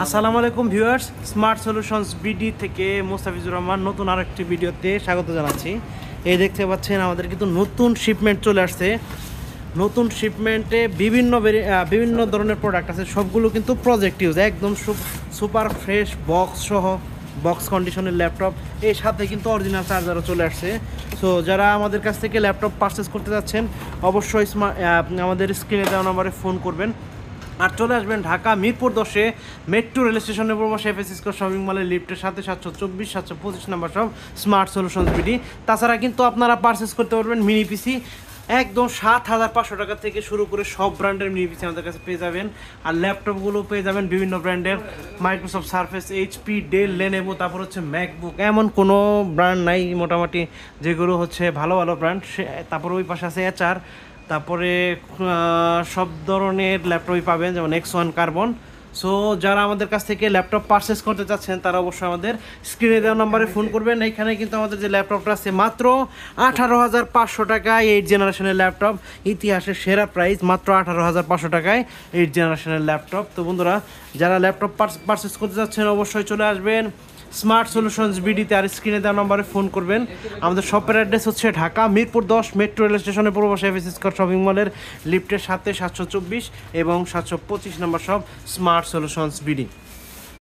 আসসালামু আলাইকুম viewers, smart solutions BD থেকে মোস্তাফিজুর রহমান নতুন আরেকটি ভিডিওতে স্বাগত জানাচ্ছি। এই দেখতে পাচ্ছেন আমাদের কিন্তু নতুন শিপমেন্ট চলে আসছে। নতুন শিপমেন্টে বিভিন্ন ধরনের প্রোডাক্ট আছে, সবগুলো কিন্তু প্রজেক্ট ইউজ, একদম সুপার ফ্রেশ বক্স সহ, বক্স কন্ডিশনের ল্যাপটপ। এর সাথে কিন্তু অরিজিনাল চার্জারও চলে আসছে। সো যারা আমাদের কাছ থেকে ল্যাপটপ পারচেস করতে যাচ্ছেন অবশ্যই আমাদের স্ক্রিনে দেওয়া নম্বরে ফোন করবেন। আর চলে আসবেন ঢাকা মিরপুর 10-এ মেট্রো রেল স্টেশনের পূর্ব এফএস স্কোয়ার শপিং মলের লিফটের সাথে 724-725 নাম্বার সব স্মার্ট সলিউশনস বিডি। তাছাড়া কিন্তু আপনারা পারচেস করতে পারবেন মিনি পিসি একদম 7,500 টাকা থেকে শুরু করে সব ব্র্যান্ডের মিনি পিসি আমাদের কাছে পেয়ে যাবেন। আর ল্যাপটপগুলো পেয়ে যাবেন বিভিন্ন ব্র্যান্ডের, Microsoft Surface, HP, Dell, Lenovo, তারপর হচ্ছে ম্যাকবুক, এমন কোনো ব্র্যান্ড নাই মোটামুটি যেগুলো হচ্ছে ভালো ভালো ব্র্যান্ড। তারপর ওই পাশে আছে এচআর, তারপরে সব ধরনের ল্যাপটপই পাবেন, যেমন X1 কার্বন। সো যারা আমাদের কাছ থেকে ল্যাপটপ পারচেস করতে চাচ্ছেন তারা অবশ্যই আমাদের স্ক্রিনে দেওয়া নম্বরে ফোন করবেন। এখানে কিন্তু আমাদের যে ল্যাপটপটা আছে মাত্র 18,500 টাকায় 8 জেনারেশনের ল্যাপটপ, ইতিহাসের সেরা প্রাইস মাত্র 18,500 টাকায় 8 জেনারেশনের ল্যাপটপ। তো বন্ধুরা, যারা ল্যাপটপ পারচেস করতে চাচ্ছেন অবশ্যই চলে আসবেন স্মার্ট সলিউশনস বিডিতে, আর স্ক্রিনে দেওয়া নম্বরে ফোন করবেন। আমাদের শপের অ্যাড্রেস হচ্ছে ঢাকা মিরপুর 10 মেট্রো রেল স্টেশনের পূর্ব পাশে এফএস স্কোয়ার শপিং মলের লিফটের সাথে 724 এবং 725 নম্বর শপ স্মার্ট সলিউশনস বিডি।